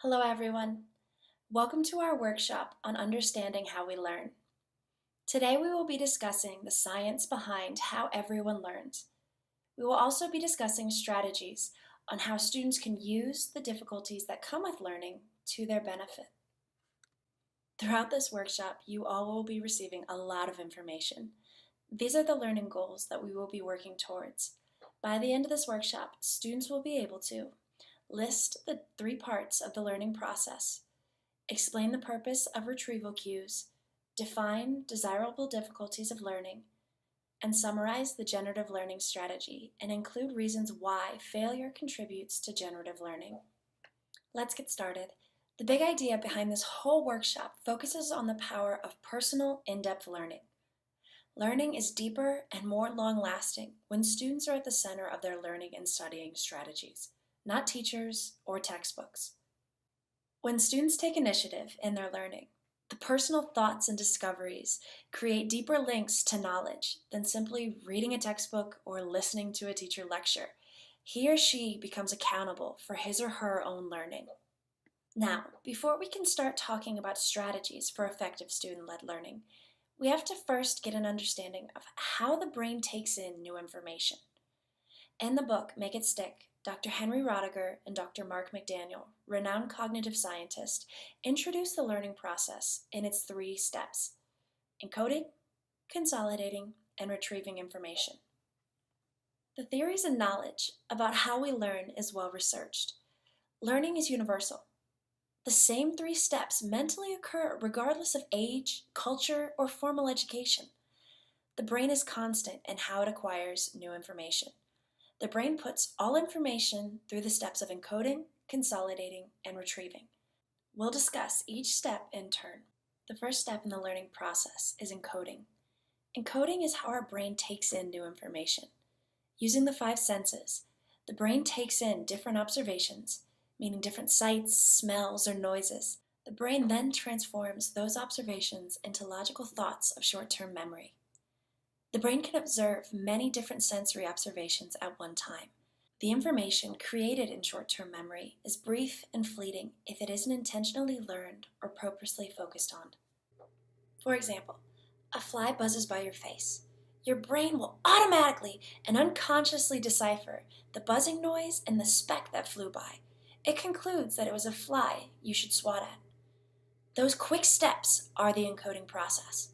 Hello everyone. Welcome to our workshop on understanding how we learn. Today we will be discussing the science behind how everyone learns. We will also be discussing strategies on how students can use the difficulties that come with learning to their benefit. Throughout this workshop, you all will be receiving a lot of information. These are the learning goals that we will be working towards. By the end of this workshop, students will be able to list the 3 parts of the learning process, explain the purpose of retrieval cues, define desirable difficulties of learning, and summarize the generative learning strategy and include reasons why failure contributes to generative learning. Let's get started. The big idea behind this whole workshop focuses on the power of personal, in-depth learning. Learning is deeper and more long-lasting when students are at the center of their learning and studying strategies, not teachers or textbooks. When students take initiative in their learning, the personal thoughts and discoveries create deeper links to knowledge than simply reading a textbook or listening to a teacher lecture. He or she becomes accountable for his or her own learning. Now, before we can start talking about strategies for effective student-led learning, we have to first get an understanding of how the brain takes in new information. In the book, Make It Stick, Dr. Henry Roediger and Dr. Mark McDaniel, renowned cognitive scientists, introduce the learning process in its 3 steps: encoding, consolidating, and retrieving information. The theories and knowledge about how we learn is well researched. Learning is universal. The same 3 steps mentally occur regardless of age, culture, or formal education. The brain is constant in how it acquires new information. The brain puts all information through the steps of encoding, consolidating, and retrieving. We'll discuss each step in turn. The first step in the learning process is encoding. Encoding is how our brain takes in new information. Using the 5 senses, the brain takes in different observations, meaning different sights, smells, or noises. The brain then transforms those observations into logical thoughts of short-term memory. The brain can observe many different sensory observations at one time. The information created in short-term memory is brief and fleeting if it isn't intentionally learned or purposely focused on. For example, a fly buzzes by your face. Your brain will automatically and unconsciously decipher the buzzing noise and the speck that flew by. It concludes that it was a fly you should swat at. Those quick steps are the encoding process.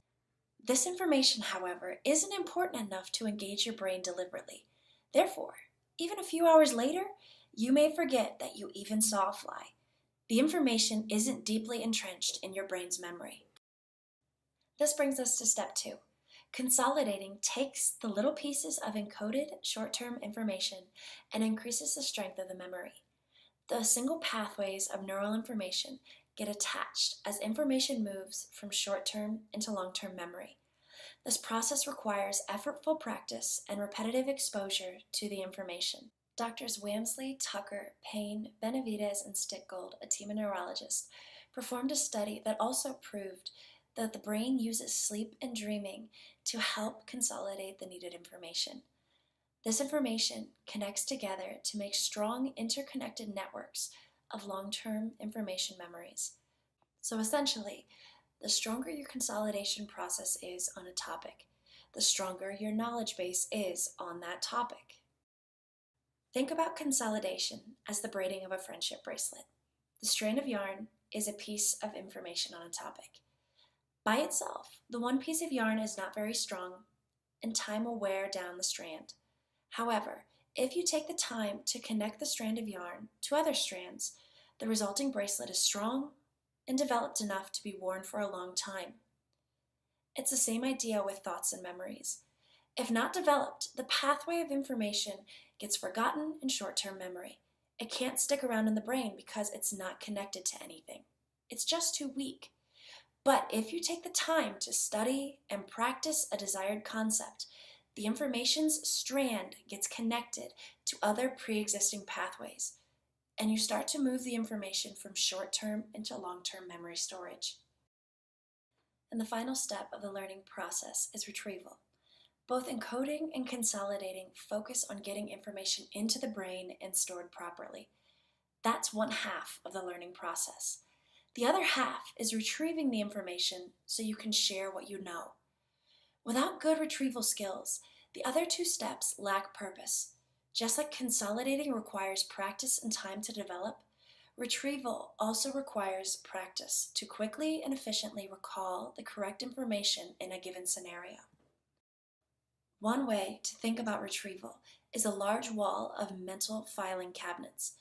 This information, however, isn't important enough to engage your brain deliberately. Therefore, even a few hours later, you may forget that you even saw a fly. The information isn't deeply entrenched in your brain's memory. This brings us to step 2. Consolidating takes the little pieces of encoded short-term information and increases the strength of the memory. The single pathways of neural information get attached as information moves from short-term into long-term memory. This process requires effortful practice and repetitive exposure to the information. Doctors Wamsley, Tucker, Payne, Benavides, and Stickgold, a team of neurologists, performed a study that also proved that the brain uses sleep and dreaming to help consolidate the needed information. This information connects together to make strong interconnected networks of long-term information memories. So essentially, the stronger your consolidation process is on a topic, the stronger your knowledge base is on that topic. Think about consolidation as the braiding of a friendship bracelet. The strand of yarn is a piece of information on a topic. By itself, the one piece of yarn is not very strong, and time will wear down the strand. However, if you take the time to connect the strand of yarn to other strands, the resulting bracelet is strong and developed enough to be worn for a long time. It's the same idea with thoughts and memories. If not developed, the pathway of information gets forgotten in short-term memory. It can't stick around in the brain because it's not connected to anything. It's just too weak. But if you take the time to study and practice a desired concept, the information's strand gets connected to other pre-existing pathways, and you start to move the information from short-term into long-term memory storage. And the final step of the learning process is retrieval. Both encoding and consolidating focus on getting information into the brain and stored properly. That's one half of the learning process. The other half is retrieving the information so you can share what you know. Without good retrieval skills, the other two steps lack purpose. Just like consolidating requires practice and time to develop, retrieval also requires practice to quickly and efficiently recall the correct information in a given scenario. One way to think about retrieval is a large wall of mental filing cabinets.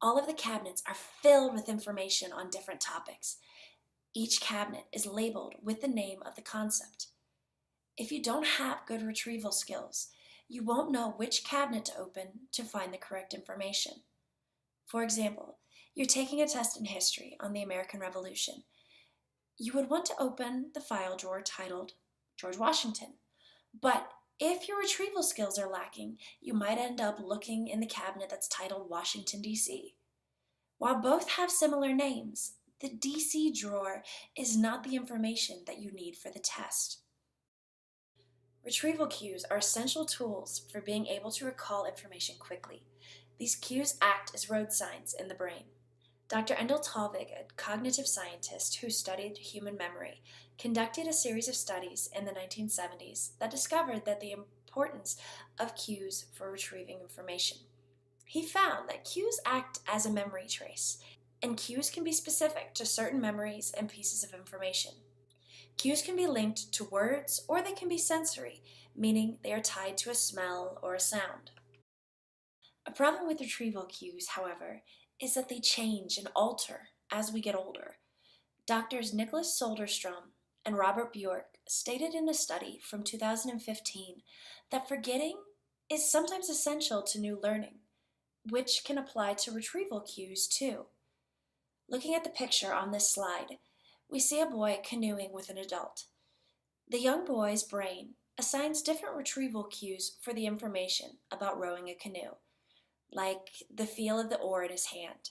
All of the cabinets are filled with information on different topics. Each cabinet is labeled with the name of the concept. If you don't have good retrieval skills, you won't know which cabinet to open to find the correct information. For example, you're taking a test in history on the American Revolution. You would want to open the file drawer titled George Washington. But if your retrieval skills are lacking, you might end up looking in the cabinet that's titled Washington, D.C. While both have similar names, the D.C. drawer is not the information that you need for the test. Retrieval cues are essential tools for being able to recall information quickly. These cues act as road signs in the brain. Dr. Endel Talvig, a cognitive scientist who studied human memory, conducted a series of studies in the 1970s that discovered that the importance of cues for retrieving information. He found that cues act as a memory trace, and cues can be specific to certain memories and pieces of information. Cues can be linked to words or they can be sensory, meaning they are tied to a smell or a sound. A problem with retrieval cues, however, is that they change and alter as we get older. Doctors Nicholas Soderstrom and Robert Bjork stated in a study from 2015 that forgetting is sometimes essential to new learning, which can apply to retrieval cues too. Looking at the picture on this slide, we see a boy canoeing with an adult. The young boy's brain assigns different retrieval cues for the information about rowing a canoe, like the feel of the oar in his hand.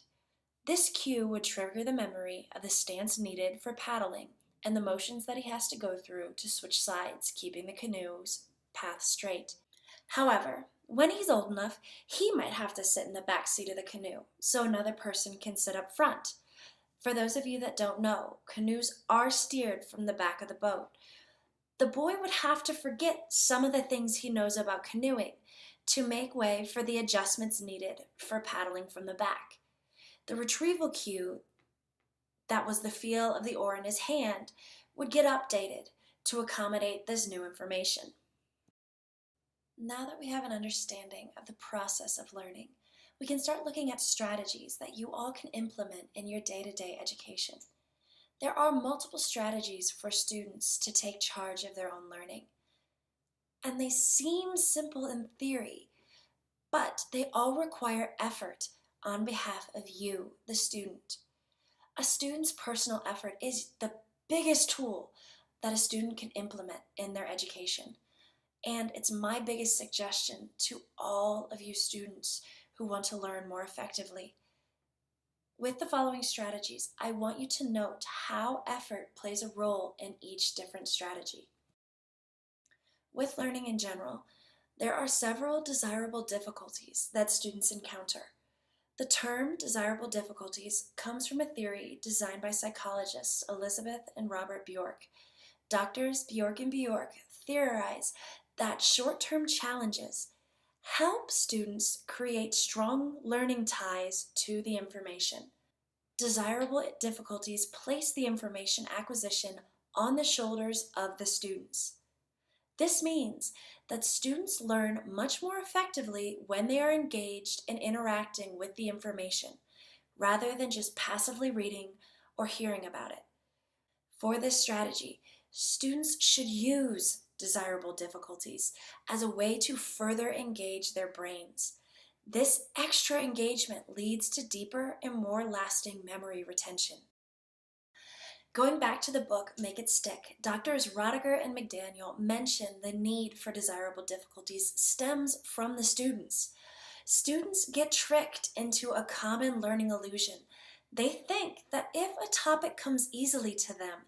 This cue would trigger the memory of the stance needed for paddling and the motions that he has to go through to switch sides, keeping the canoe's path straight. However, when he's old enough, he might have to sit in the back seat of the canoe so another person can sit up front. For those of you that don't know, canoes are steered from the back of the boat. The boy would have to forget some of the things he knows about canoeing to make way for the adjustments needed for paddling from the back. The retrieval cue, that was the feel of the oar in his hand, would get updated to accommodate this new information. Now that we have an understanding of the process of learning, we can start looking at strategies that you all can implement in your day-to-day education. There are multiple strategies for students to take charge of their own learning. And they seem simple in theory, but they all require effort on behalf of you, the student. A student's personal effort is the biggest tool that a student can implement in their education. And it's my biggest suggestion to all of you students who want to learn more effectively. With the following strategies, I want you to note how effort plays a role in each different strategy. With learning in general, there are several desirable difficulties that students encounter. The term desirable difficulties comes from a theory designed by psychologists Elizabeth and Robert Bjork. Doctors Bjork and Bjork theorize that short-term challenges help students create strong learning ties to the information. Desirable difficulties place the information acquisition on the shoulders of the students. This means that students learn much more effectively when they are engaged in interacting with the information, rather than just passively reading or hearing about it. For this strategy, students should use desirable difficulties as a way to further engage their brains. This extra engagement leads to deeper and more lasting memory retention. Going back to the book Make It Stick, Drs. Rodiger and McDaniel mention the need for desirable difficulties stems from the students. Students get tricked into a common learning illusion. They think that if a topic comes easily to them,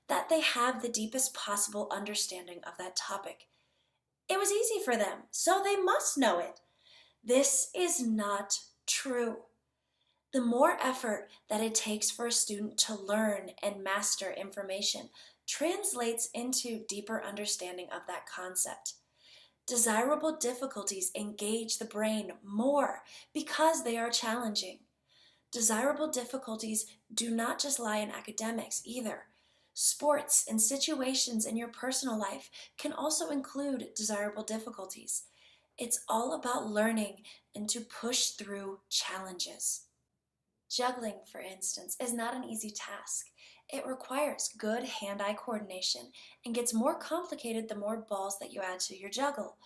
that they have the deepest possible understanding of that topic. It was easy for them, so they must know it. This is not true. The more effort that it takes for a student to learn and master information translates into deeper understanding of that concept. Desirable difficulties engage the brain more because they are challenging. Desirable difficulties do not just lie in academics either. Sports and situations in your personal life can also include desirable difficulties. It's all about learning and to push through challenges. Juggling, for instance, is not an easy task. It requires good hand-eye coordination and gets more complicated the more balls that you add to your juggle.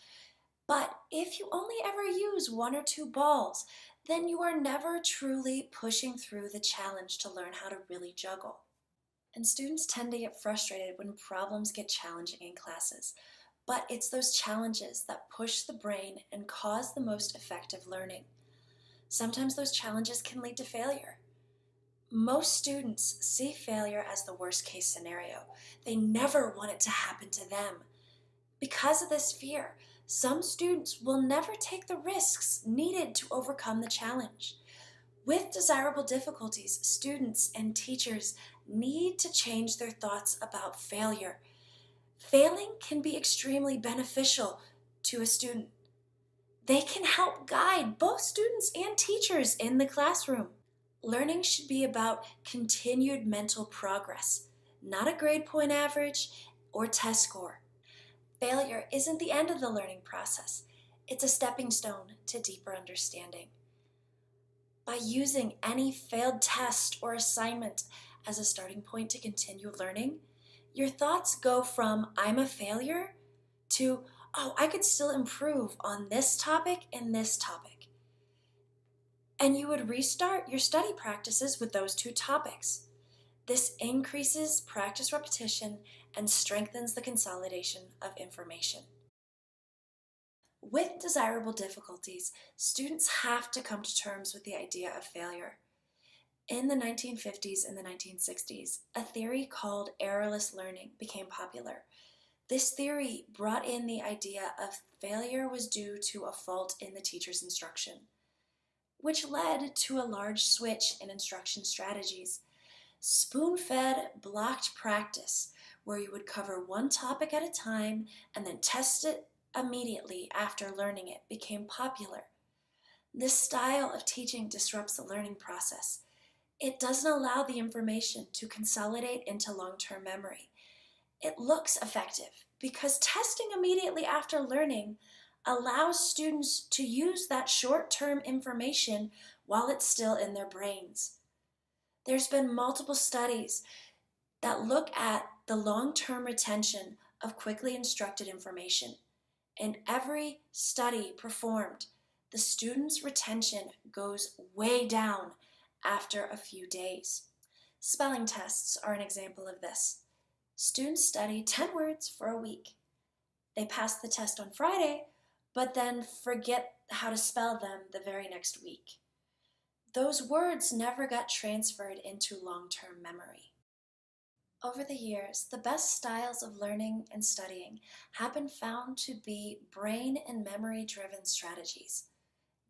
But if you only ever use one or two balls, then you are never truly pushing through the challenge to learn how to really juggle. And students tend to get frustrated when problems get challenging in classes. But it's those challenges that push the brain and cause the most effective learning. Sometimes those challenges can lead to failure. Most students see failure as the worst case scenario. They never want it to happen to them. Because of this fear, some students will never take the risks needed to overcome the challenge. With desirable difficulties, students and teachers need to change their thoughts about failure. Failing can be extremely beneficial to a student. They can help guide both students and teachers in the classroom. Learning should be about continued mental progress, not a grade point average or test score. Failure isn't the end of the learning process. It's a stepping stone to deeper understanding. By using any failed test or assignment as a starting point to continue learning, your thoughts go from "I'm a failure" to "oh, I could still improve on this topic and this topic." And you would restart your study practices with those two topics. This increases practice repetition and strengthens the consolidation of information. With desirable difficulties, students have to come to terms with the idea of failure. In the 1950s and the 1960s, a theory called errorless learning became popular. This theory brought in the idea of failure was due to a fault in the teacher's instruction, which led to a large switch in instruction strategies. Spoon-fed blocked practice, where you would cover one topic at a time and then test it immediately after learning it, became popular. This style of teaching disrupts the learning process. It doesn't allow the information to consolidate into long-term memory. It looks effective because testing immediately after learning allows students to use that short-term information while it's still in their brains. There's been multiple studies that look at the long-term retention of quickly instructed information. In every study performed, the student's retention goes way down after a few days. Spelling tests are an example of this. Students study 10 words for a week. They pass the test on Friday, but then forget how to spell them the very next week. Those words never got transferred into long-term memory. Over the years, the best styles of learning and studying have been found to be brain and memory-driven strategies.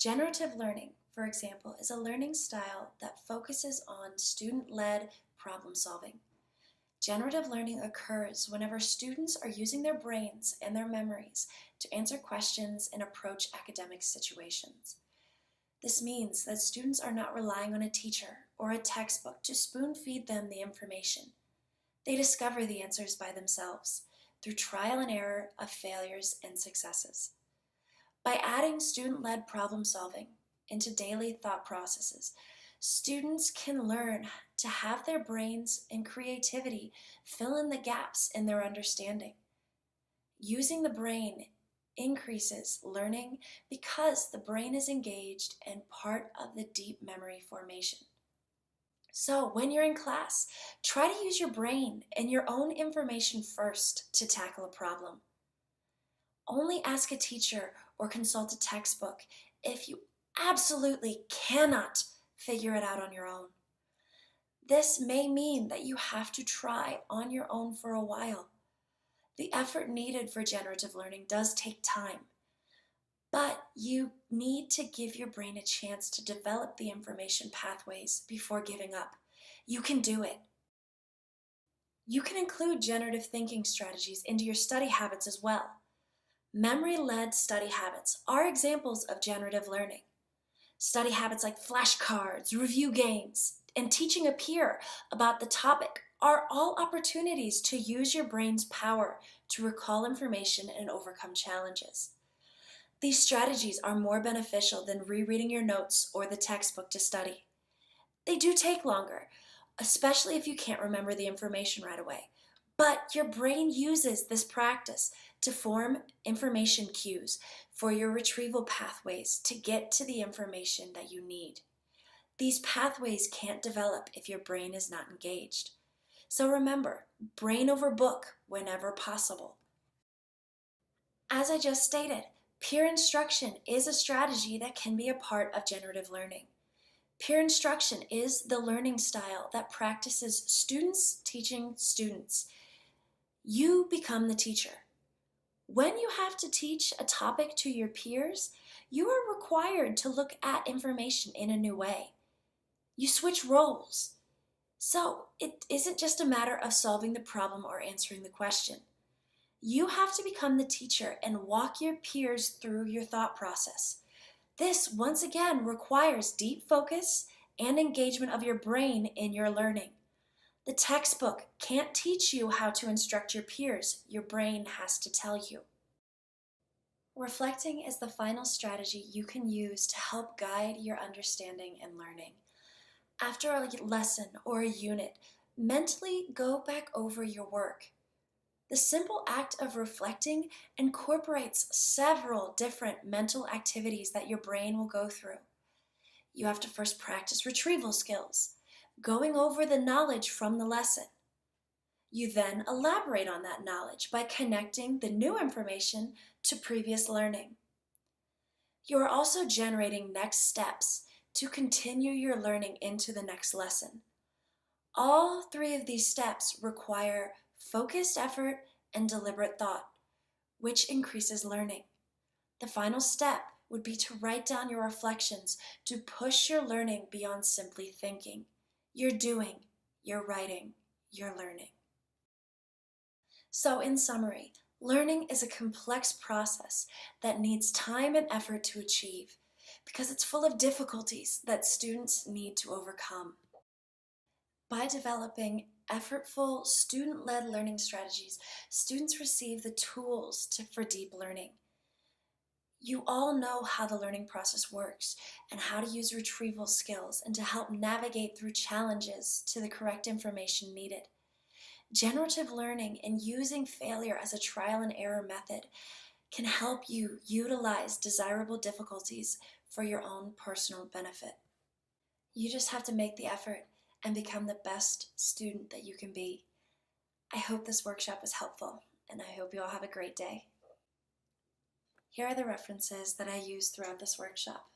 Generative learning, for example, is a learning style that focuses on student-led problem solving. Generative learning occurs whenever students are using their brains and their memories to answer questions and approach academic situations. This means that students are not relying on a teacher or a textbook to spoon-feed them the information. They discover the answers by themselves through trial and error of failures and successes. By adding student-led problem solving into daily thought processes, students can learn to have their brains and creativity fill in the gaps in their understanding. Using the brain increases learning because the brain is engaged and part of the deep memory formation. So when you're in class, try to use your brain and your own information first to tackle a problem. Only ask a teacher or consult a textbook if you absolutely cannot figure it out on your own. This may mean that you have to try on your own for a while. The effort needed for generative learning does take time. But you need to give your brain a chance to develop the information pathways before giving up. You can do it. You can include generative thinking strategies into your study habits as well. Memory-led study habits are examples of generative learning. Study habits like flashcards, review games, and teaching a peer about the topic are all opportunities to use your brain's power to recall information and overcome challenges. These strategies are more beneficial than rereading your notes or the textbook to study. They do take longer, especially if you can't remember the information right away. But your brain uses this practice to form information cues for your retrieval pathways to get to the information that you need. These pathways can't develop if your brain is not engaged. So remember, brain over book whenever possible. As I just stated, peer instruction is a strategy that can be a part of generative learning. Peer instruction is the learning style that practices students teaching students. You become the teacher. When you have to teach a topic to your peers, you are required to look at information in a new way. You switch roles. So it isn't just a matter of solving the problem or answering the question. You have to become the teacher and walk your peers through your thought process. This, once again, requires deep focus and engagement of your brain in your learning. The textbook can't teach you how to instruct your peers. Your brain has to tell you. Reflecting is the final strategy you can use to help guide your understanding and learning. After a lesson or a unit, mentally go back over your work. The simple act of reflecting incorporates several different mental activities that your brain will go through. You have to first practice retrieval skills, going over the knowledge from the lesson. You then elaborate on that knowledge by connecting the new information to previous learning. You are also generating next steps to continue your learning into the next lesson. All three of these steps require focused effort and deliberate thought, which increases learning. The final step would be to write down your reflections to push your learning beyond simply thinking. You're doing, you're writing, you're learning. So in summary, learning is a complex process that needs time and effort to achieve because it's full of difficulties that students need to overcome. By developing effortful, student-led learning strategies, students receive the tools for deep learning. You all know how the learning process works and how to use retrieval skills and to help navigate through challenges to the correct information needed. Generative learning and using failure as a trial and error method can help you utilize desirable difficulties for your own personal benefit. You just have to make the effort and become the best student that you can be. I hope this workshop was helpful, and I hope you all have a great day. Here are the references that I used throughout this workshop.